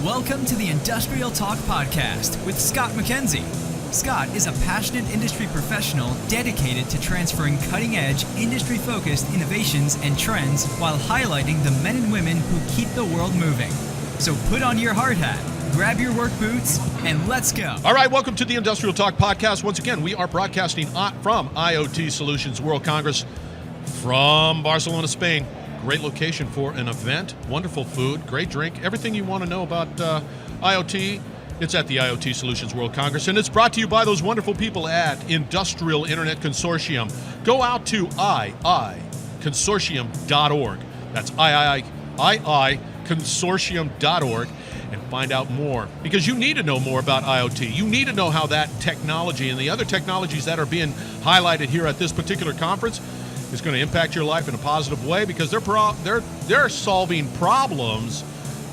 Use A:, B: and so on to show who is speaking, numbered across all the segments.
A: Welcome to the Industrial Talk Podcast with Scott McKenzie. Scott is a passionate industry professional dedicated to transferring cutting-edge, industry-focused innovations and trends while highlighting the men and women who keep the world moving. So put on your hard hat, grab your work boots, and let's go.
B: All right, welcome to the Industrial Talk Podcast. Once again, we are broadcasting from IoT Solutions World Congress from Barcelona, Spain. Great location for an event, wonderful food, great drink, everything you want to know about IoT. It's at the IoT Solutions World Congress, and it's brought to you by those wonderful people at Industrial Internet Consortium. Go out to iiconsortium.org. That's iiconsortium.org and find out more, because you need to know more about IoT. You need to know how that technology and the other technologies that are being highlighted here at this particular conference is going to impact your life in a positive way, because they're solving problems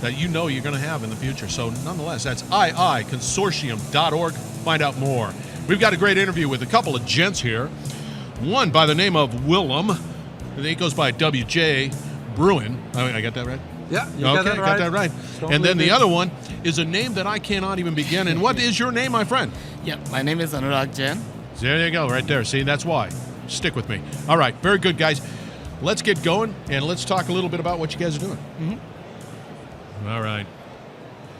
B: that you know you're going to have in the future. So nonetheless, that's iiconsortium.org. Find out more. We've got a great interview with a couple of gents here. One by the name of Willem. He goes by WJ Bruin. I got that right?
C: Yeah, you got that right.
B: And then the other one is a name that I cannot even begin. And what is your name, my friend?
D: Yeah, my name is Willem-Jan.
B: There you go, right there. See, that's why. Stick with me. All right, very good, guys. Let's get going, and let's talk a little bit about what you guys are doing.
D: Mm-hmm.
B: All right.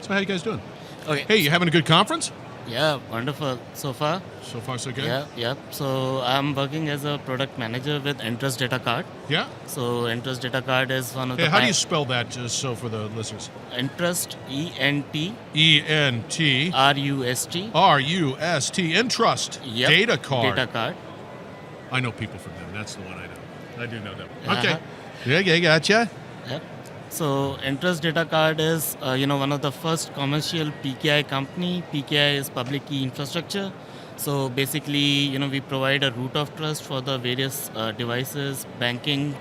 B: So how you guys doing?
D: Okay.
B: Hey, you having a good conference?
D: Yeah, wonderful so far.
B: So far, so good?
D: Yeah. So I'm working as a product manager with entrust data card.
B: Yeah?
D: So entrust data card is one of the...
B: Hey, how do you spell that, just so for the listeners?
D: Entrust, E-N-T.
B: E-N-T.
D: R-U-S-T.
B: R-U-S-T. Entrust.
D: Yep.
B: Data card.
D: Data card.
B: I know people from them. That's the one I know. I do know them.
D: Uh-huh.
B: Okay. Yeah, gotcha.
D: Yep. So entrust data card is, one of the first commercial PKI company. PKI is public key infrastructure. So basically, we provide a root of trust for the various devices, banking,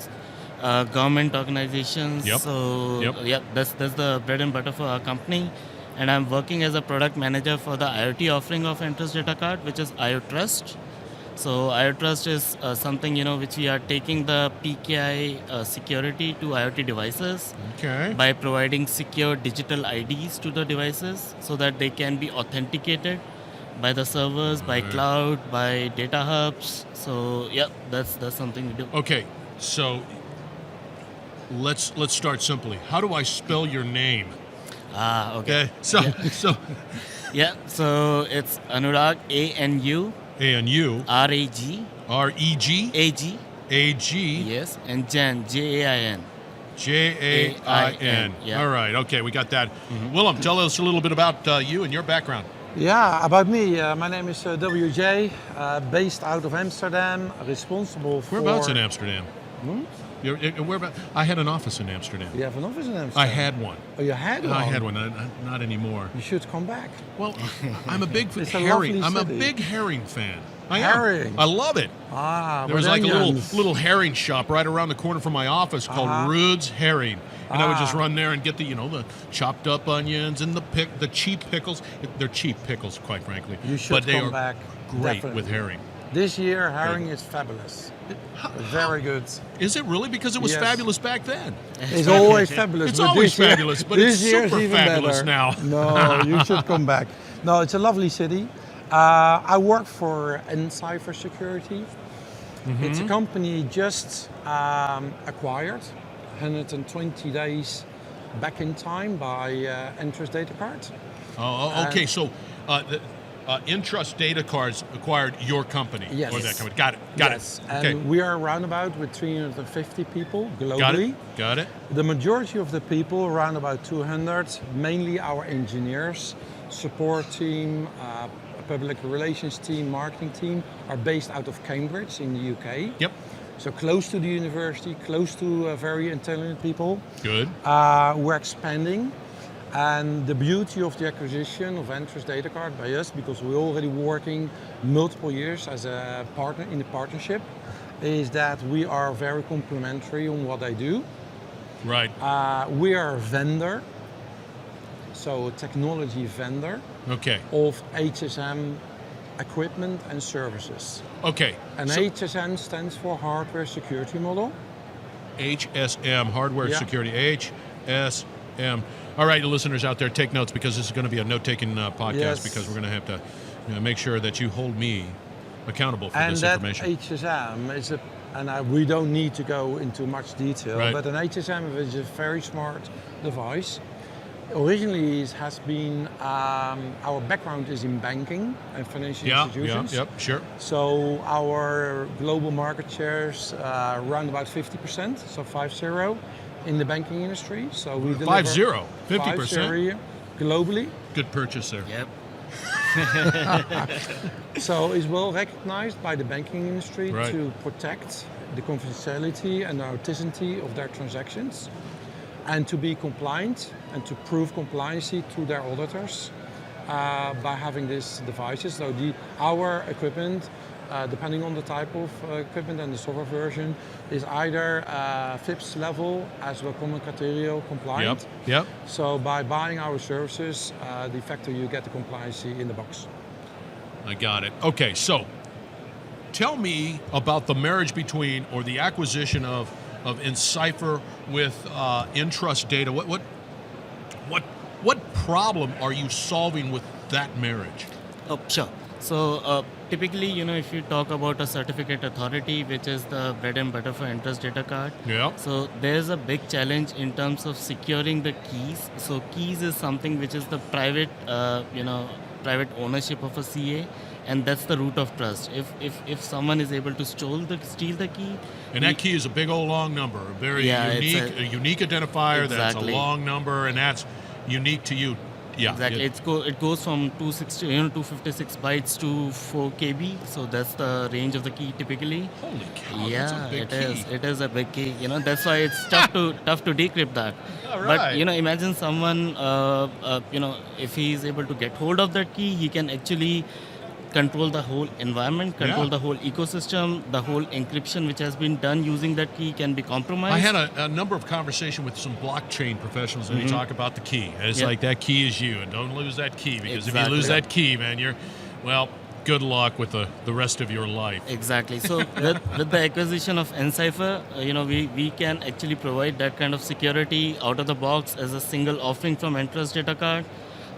D: government organizations.
B: Yep.
D: So that's the bread and butter for our company. And I'm working as a product manager for the IoT offering of entrust data card, which is IoT. So IoT is something, which we are taking the PKI security to IoT devices by providing secure digital IDs to the devices so that they can be authenticated by the servers, by cloud, by data hubs. So that's something we do.
B: Okay, so let's start simply. How do I spell your name?
D: Okay.
B: So
D: it's Anurag, A-N-U.
B: A-N-U.
D: R-A-G.
B: R-E-G.
D: A-G.
B: A-G.
D: Yes, and Jan, J-A-I-N.
B: J-A-I-N.
D: Yeah.
B: All right, okay, we got that. Willem, tell us a little bit about you and your background.
C: Yeah, about me. My name is WJ, based out of Amsterdam, responsible for...
B: Whereabouts in Amsterdam? Whereabouts? I had an office in Amsterdam.
C: You have an office in Amsterdam?
B: I had one.
C: Oh, you had one?
B: I had one, not anymore.
C: You should come back.
B: Well, I'm a big herring. I'm a big herring fan.
C: Herring?
B: I love it. There was like a little herring shop right around the corner from my office called Rude's Herring. And I would just run there and get the chopped up onions and the cheap pickles. They're cheap pickles, quite frankly.
C: You should
B: but they
C: come
B: are
C: back.
B: Great
C: Definitely.
B: with herring.
C: This year, herring is fabulous. Very good.
B: Is it really? Because it was fabulous back then.
C: It's always fabulous.
B: It's always fabulous, but it's super fabulous now.
C: No, you should come back. No, it's a lovely city. I work for nCipher Security. Mm-hmm. It's a company just acquired 120 days back in time by entrust data card.
B: Oh, okay. So entrust data cards acquired your company.
C: Yes.
B: Or that company. Got it.
C: Yes. And we are around about with 350 people globally.
B: Got it.
C: The majority of the people, around about 200, mainly our engineers, support team, public relations team, marketing team, are based out of Cambridge in the UK.
B: Yep.
C: So close to the university, close to very intelligent people.
B: Good.
C: We're expanding. And the beauty of the acquisition of entrust data card by us, because we're already working multiple years as a partner in the partnership, is that we are very complementary on what I do.
B: Right.
C: We are a vendor, so a technology vendor of HSM equipment and services.
B: Okay.
C: And so HSM stands for Hardware Security Model.
B: HSM, Hardware Security. All right, listeners out there, take notes because this is going to be a note-taking podcast
C: Yes.
B: because we're going to have to make sure that you hold me accountable for
C: And
B: this
C: that
B: information.
C: HSM is we don't need to go into much detail,
B: Right.
C: but an HSM is a very smart device. Originally, it has been, our background is in banking and financial institutions.
B: Sure.
C: So our global market shares around about 50%, so 50 in the banking industry. So we deliver
B: 50%, 50%.
C: 50 globally.
B: Good purchase there.
D: Yep.
C: So it's well recognized by the banking industry
B: Right.
C: to protect the confidentiality and the authenticity of their transactions, and to be compliant and to prove compliancy to their auditors by having these devices. So our equipment, depending on the type of equipment and the software version, is either FIPS level as well common criteria compliant.
B: Yep.
C: So by buying our services, de facto you get the compliancy in the box.
B: I got it. Okay, so tell me about the marriage between or the acquisition of nCipher with entrust data. What problem are you solving with that marriage?
D: Oh, sure. So typically, if you talk about a certificate authority, which is the bread and butter for entrust data card,
B: Yeah.
D: so there's a big challenge in terms of securing the keys. So keys is something which is the private ownership of a CA, and that's the root of trust. If someone is able to steal the key,
B: And that key is a big old long number, a very
D: it's
B: a unique identifier. That's a
D: Exactly.
B: long number, and that's unique to you. Yeah,
D: exactly. It goes from 256 bytes to 4 KB. So that's the range of the key typically.
B: Holy cow,
D: Yeah,
B: that's a big key.
D: It is a big key. That's why it's tough to decrypt that.
B: All
D: But
B: right.
D: imagine someone, if he is able to get hold of that key, he can actually control the whole environment, control
B: Yeah.
D: the whole ecosystem. The whole encryption which has been done using that key can be compromised.
B: I had a number of conversations with some blockchain professionals, and they talk about the key. And it's
D: Yeah.
B: like that key is you, and don't lose that key because if you
D: Exactly.
B: lose that key, man, good luck with the rest of your life.
D: Exactly. So with the acquisition of nCipher, we can actually provide that kind of security out of the box as a single offering from entrust data card.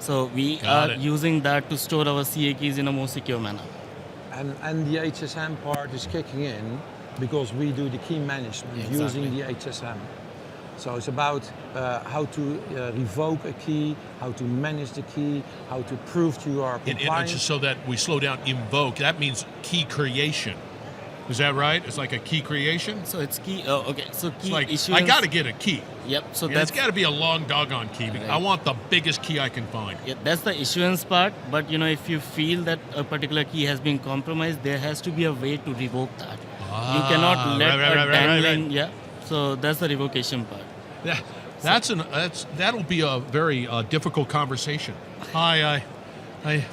D: So we
B: Got
D: are
B: it.
D: using that to store our CA keys in a more secure manner.
C: And the HSM part is kicking in because we do the key management using the HSM. So it's about how to revoke a key, how to manage the key, how to prove you are
B: And
C: compliant.
B: just so that we slow down, invoke, that means key creation. Is that right? It's like a key creation?
D: So it's key. Oh, okay. So
B: It's
D: key
B: like,
D: issuance.
B: I got to get a key.
D: Yep. So
B: And
D: that's
B: it's got to be a long doggone key.
D: Right.
B: I want the biggest key I can find.
D: yeah, that's the issuance part. But if you feel that a particular key has been compromised, there has to be a way to revoke that. You cannot let
B: right.
D: a dangling. Yeah. So that's the revocation part.
B: Yeah, that'll be a very difficult conversation. Hi,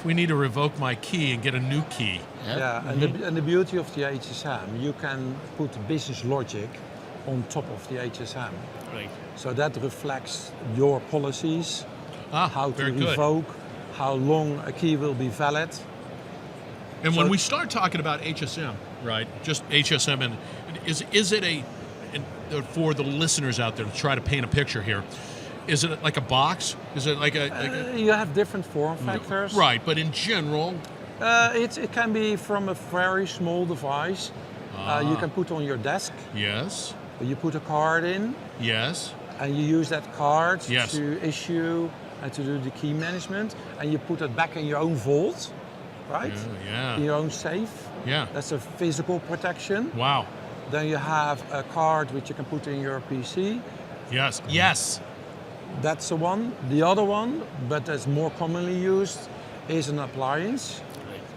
B: we need to revoke my key and get a new key.
D: Yep.
C: Yeah, and the beauty of the HSM, you can put business logic on top of the HSM.
D: Right.
C: So that reflects your policies, how to
B: very good.
C: revoke, how long a key will be valid.
B: And when
C: So-
B: we start talking about HSM, right? Just HSM, and is it for the listeners out there to try to paint a picture here? Is it like a box? Is it like a
C: You have different form factors.
B: right? But in general,
C: It can be from a very small device. You can put on your desk.
B: yes,
C: You put a card in,
B: yes,
C: and you use that card
B: Yes.
C: to issue and to do the key management, and you put it back in your own vault, right?
B: yeah,
C: In your own safe.
B: yeah.
C: That's a physical protection.
B: Wow.
C: Then you have a card which you can put in your PC.
B: Yes.
C: That's the one. The other one, but that's more commonly used, is an appliance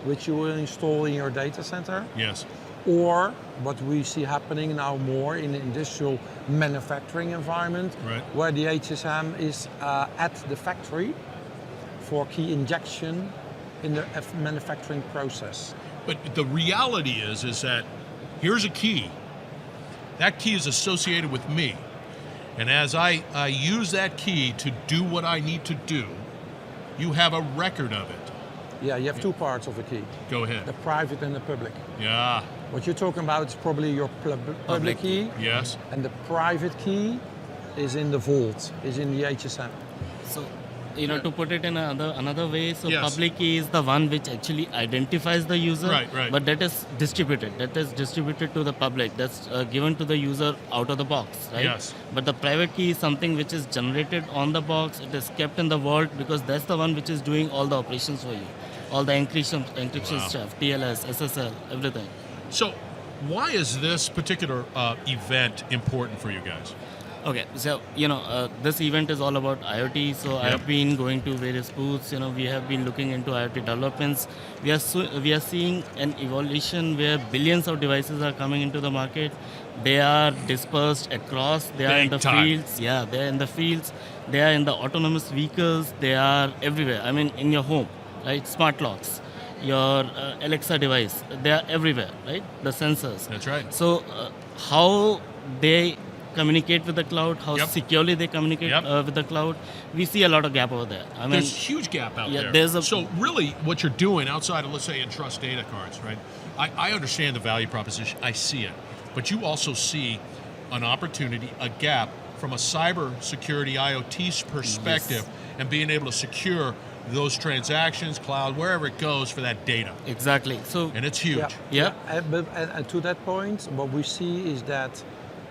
C: which you will install in your data center.
B: Yes.
C: Or what we see happening now more in the industrial manufacturing environment,
B: Right.
C: where the HSM is at the factory for key injection in the manufacturing process.
B: But the reality is that here's a key. That key is associated with me. And as I use that key to do what I need to do, you have a record of it.
C: Yeah, you have two parts of the key,
B: Go ahead.
C: the private and the public.
B: Yeah.
C: What you're talking about is probably your public key,
B: Yes.
C: and the private key is in the vault, is in the HSM.
D: So, to put it in another way, so
B: Yes.
D: public key is the one which actually identifies the user,
B: Right.
D: but that is distributed. That is distributed to the public. That's given to the user out of the box, right?
B: Yes.
D: But the private key is something which is generated on the box. It is kept in the vault because that's the one which is doing all the operations for you, all the encryption
B: Wow.
D: stuff, TLS, SSL, everything.
B: So, why is this particular event important for you guys?
D: Okay, so this event is all about IoT. So
B: Yep.
D: I've been going to various booths. We have been looking into IoT developments. We are seeing an evolution where billions of devices are coming into the market. They are dispersed across. They are in
B: Big
D: the
B: time.
D: fields. Yeah, they are in the fields. They are in the autonomous vehicles. They are everywhere. I mean, in your home, right? Smart locks, your Alexa device. They are everywhere, right? The sensors.
B: That's right.
D: So how they communicate with the cloud, how
B: Yep.
D: securely they communicate
B: Yep.
D: With the cloud, we see a lot of gap over there. I mean,
B: There's a huge gap out
D: yeah,
B: there.
D: there's a-
B: So really what you're doing outside of, let's say, entrust data cards, right? I understand the value proposition. I see it. But you also see an opportunity, a gap from a cyber security IoT perspective and being able to secure those transactions, cloud, wherever it goes for that data.
D: exactly. So
B: And it's huge.
D: Yeah.
C: And to that point, what we see is that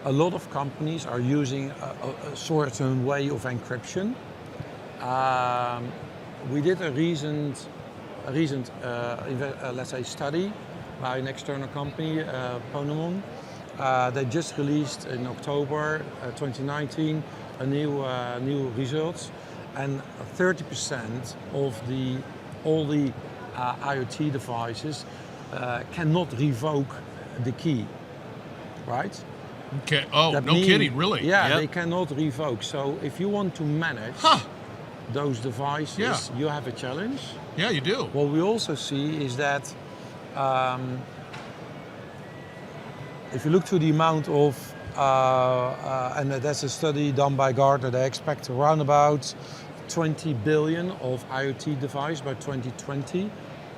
C: a lot of companies are using a certain way of encryption. We did a recent let's say, study by an external company, Ponemon. They just released in October 2019 a new results, and 30% of all the IoT devices cannot revoke the key, right?
B: Okay. Oh,
C: That
B: no
C: mean-
B: kidding, really?
C: Yeah,
D: Yep.
C: they cannot revoke. So if you want to manage those devices,
B: Yeah.
C: you have a challenge.
B: Yeah, you do.
C: What we also see is that if you look to the amount of, and that's a study done by Gartner, they expect around about 20 billion of IoT devices by 2020,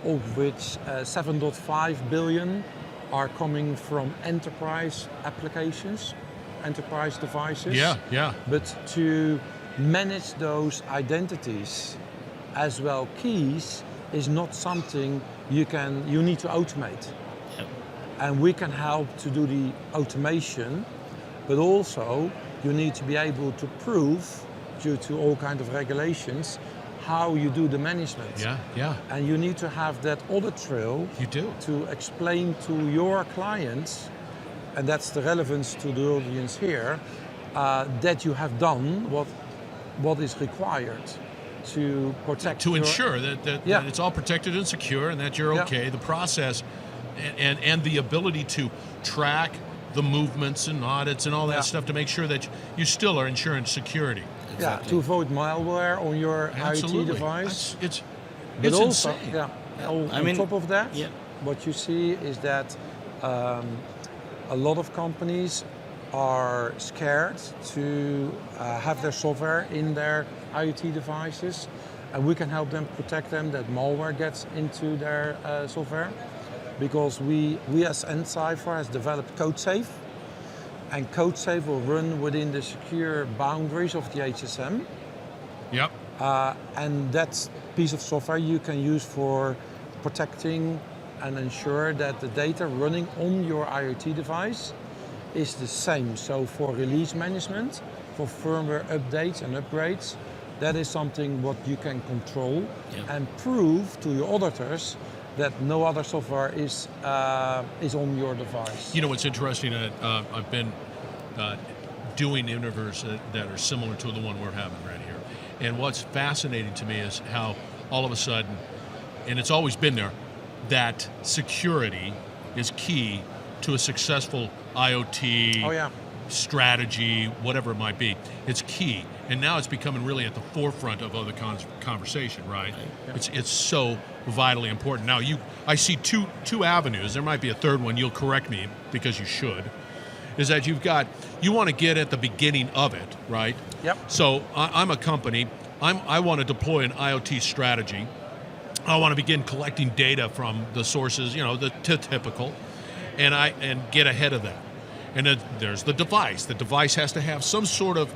C: of which 7.5 billion are coming from enterprise applications, enterprise devices.
B: Yeah.
C: But to manage those identities as well keys is not something you need to automate.
D: Yep.
C: And we can help to do the automation, but also you need to be able to prove, due to all kind of regulations, how you do the management.
B: Yeah.
C: And you need to have that audit trail
B: You do.
C: to explain to your clients, and that's the relevance to the audience here, that you have done what is required to protect
B: To
C: your-
B: ensure that
C: Yeah.
B: it's all protected and secure and that you're
C: Yeah.
B: okay. The process and the ability to track the movements and audits and all that
C: Yeah.
B: stuff to make sure that you still are ensuring security.
D: Exactly.
C: to avoid malware on your
B: Absolutely.
C: IoT device.
B: It's
C: But also,
B: insane.
C: on top of that,
D: yeah.
C: what you see is that a lot of companies are scared to have their software in their IoT devices, and we can help them protect them that malware gets into their software, because we as nCipher has developed CodeSafe, and CodeSafe will run within the secure boundaries of the HSM.
B: Yep.
C: And that piece of software you can use for protecting and ensure that the data running on your IoT device is the same. So for release management, for firmware updates and upgrades, that is something what you can control and prove to your auditors that no other software is on your device.
B: You know what's interesting? I've been doing interviews that are similar to the one we're having right here. And what's fascinating to me is how all of a sudden, and it's always been there, that security is key to a successful IoT strategy, whatever it might be. It's key. And now it's becoming really at the forefront of other conversation, right? It's so vitally important. Now, I see two avenues. There might be a third one. You'll correct me because you should. Is that you want to get at the beginning of it, right?
C: Yep.
B: So I'm a company. I want to deploy an IoT strategy. I want to begin collecting data from the sources, the typical, and get ahead of that. And then there's the device. The device has to have some sort of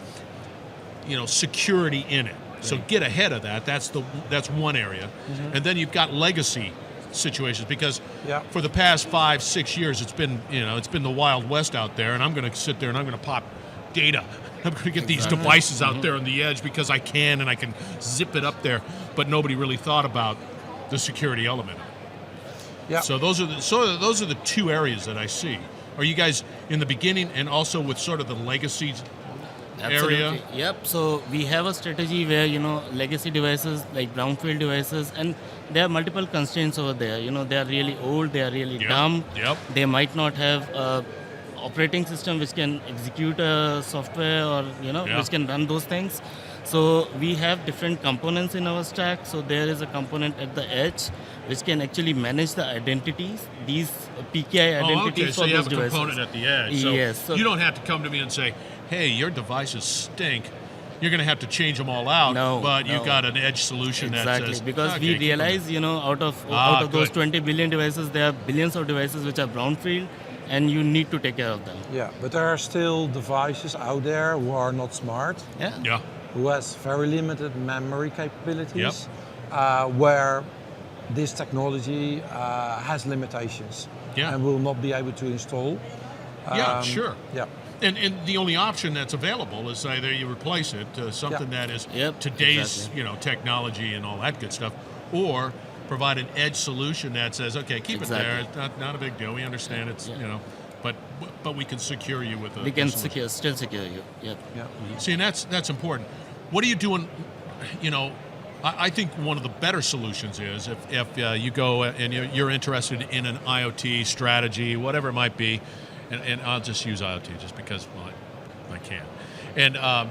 B: security in it. So get ahead of that. That's one area. And then you've got legacy situations, because for the past 5-6 years it's been the Wild West out there, and I'm going to sit there and I'm going to pop data. I'm going to get these devices out there on the edge because I can, and I can zip it up there, but nobody really thought about the security element of it. Yeah. So those are the two areas that I see. Are you guys in the beginning and also with sort of the legacy area?
D: Yep. So we have a strategy where legacy devices like brownfield devices, and there are multiple constraints over there. They are really old, they are really dumb.
B: Yep.
D: They might not have a operating system which can execute a software or which can run those things. So we have different components in our stack. So there is a component at the edge which can actually manage the identities, these PKI identities
B: for those devices. So you have a
D: devices.
B: component at the edge. So
D: yes. So
B: you don't have to come to me and say, hey, your devices stink. You're going to have to change them all out. But you've got an edge solution that says...
D: Because we realize, out of those 20 billion devices, there are billions of devices which are brownfield, and you need to take care of them.
C: Yeah, but there are still devices out there who are not smart.
B: Yeah.
C: Who has very limited memory capabilities, where this technology has limitations and will not be able to install.
B: Sure.
C: Yeah.
B: And the only option that's available is either you replace it to something that is today's technology and all that good stuff, or provide an edge solution that says, okay, keep it there. It's not a big deal. We understand it's but we can secure you with a.
D: We can still secure you. Yep.
C: Yeah.
B: See, and that's important. What are you doing? I think one of the better solutions is if you go and you're interested in an IoT strategy, whatever it might be, and I'll just use IoT just because I can, and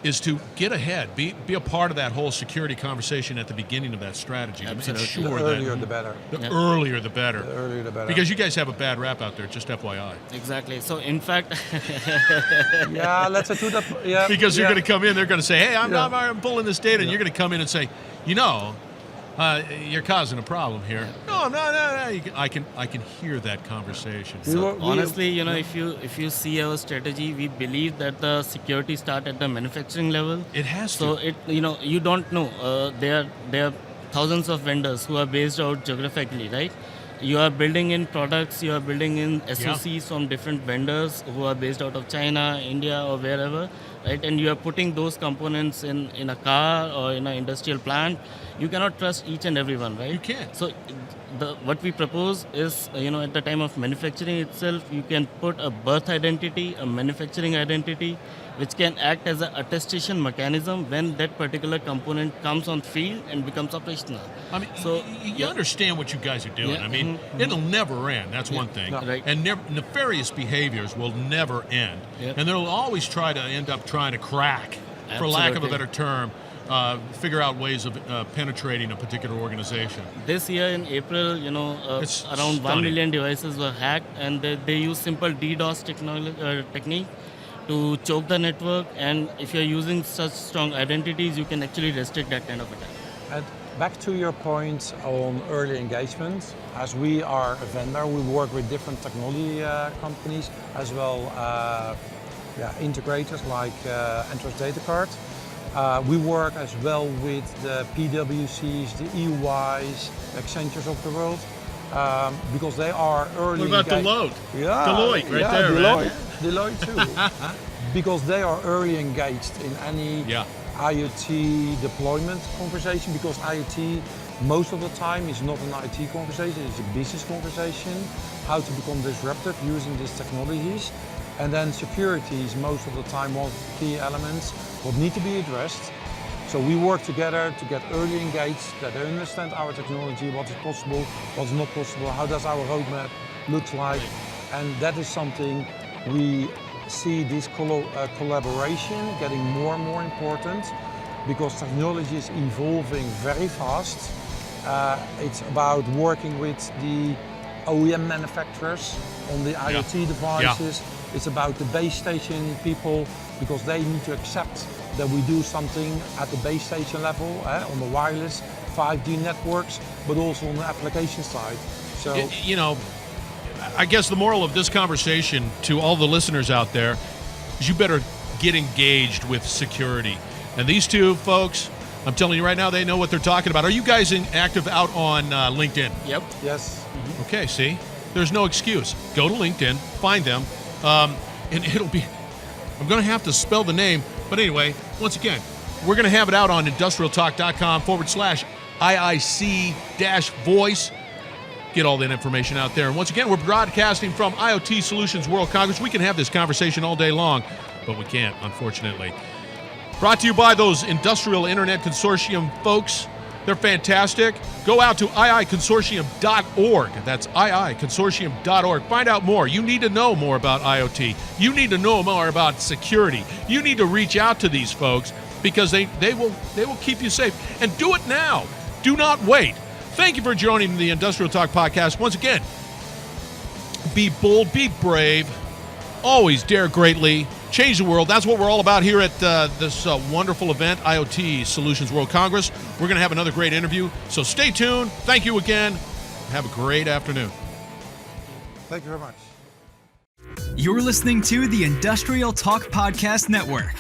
B: is to get ahead, be a part of that whole security conversation at the beginning of that strategy.
D: Absolutely.
C: The earlier the better.
B: The earlier the better.
C: The earlier the better.
B: Because you guys have a bad rap out there, just FYI.
D: Exactly. So in fact...
C: let's do that. Yeah.
B: Because you're going to come in, they're going to say, hey, I'm pulling this data, and you're going to come in and say, you're causing a problem here. No, I'm not. No. I can hear that conversation.
D: So honestly, if you see our strategy, we believe that the security start at the manufacturing level.
B: It has to.
D: So you don't know. There are thousands of vendors who are based out geographically, right? You are building in products, you are building in SoCs from different vendors who are based out of China, India, or wherever, right? And you are putting those components in a car or in an industrial plant. You cannot trust each and every one, right?
B: You can't.
D: So what we propose is, at the time of manufacturing itself, you can put a birth identity, a manufacturing identity, which can act as an attestation mechanism when that particular component comes on field and becomes operational.
B: I mean, so you understand what you guys are doing. I mean, it'll never end. That's one thing.
D: Right.
B: And nefarious behaviors will never end. And they'll always try to end up trying to crack, for lack of a better term, figure out ways of penetrating a particular organization.
D: This year in April, around
B: stunning.
D: 1 million devices were hacked, and they use simple DDoS technique to choke the network. And if you're using such strong identities, you can actually restrict that kind of attack.
C: And back to your point on early engagement, as we are a vendor, we work with different technology companies as well, integrators like Entrust Data Card. We work as well with the PwCs, the EYs, Accentures of the world, because they are early.
B: What about Deloitte?
C: Yeah,
B: Deloitte, right there,
C: Deloitte,
B: man.
C: Deloitte too, because they are early engaged in any IoT deployment conversation. Because IoT, most of the time, is not an IT conversation; it's a business conversation. How to become disruptive using these technologies. And then security is most of the time one of the key elements what need to be addressed. So we work together to get early engaged, that they understand our technology, what is possible, what's not possible, how does our roadmap look like. And that is something we see this collaboration getting more and more important, because technology is evolving very fast. It's about working with the OEM manufacturers on the IoT devices. It's about the base station people, because they need to accept that we do something at the base station level, on the wireless 5G networks, but also on the application side. So,
B: I guess the moral of this conversation to all the listeners out there is you better get engaged with security. And these two folks, I'm telling you right now, they know what they're talking about. Are you guys active out on LinkedIn?
D: Yep.
C: Yes.
B: Okay, see? There's no excuse. Go to LinkedIn, find them, and it'll be... I'm going to have to spell the name, but anyway, once again, we're going to have it out on industrialtalk.com/IIC-voice. Get all that information out there. And once again, we're broadcasting from IoT Solutions World Congress. We can have this conversation all day long, but we can't, unfortunately. Brought to you by those Industrial Internet Consortium folks. They're fantastic. Go out to iiconsortium.org. That's iiconsortium.org. Find out more. You need to know more about IoT. You need to know more about security. You need to reach out to these folks because they will keep you safe. And do it now. Do not wait. Thank you for joining the Industrial Talk Podcast. Once again, be bold, be brave, always dare greatly, change the world. That's what we're all about here at this wonderful event, IoT Solutions World Congress. We're going to have another great interview, so stay tuned. Thank you again. Have a great afternoon.
C: Thank you very much.
A: You're listening to the Industrial Talk Podcast Network.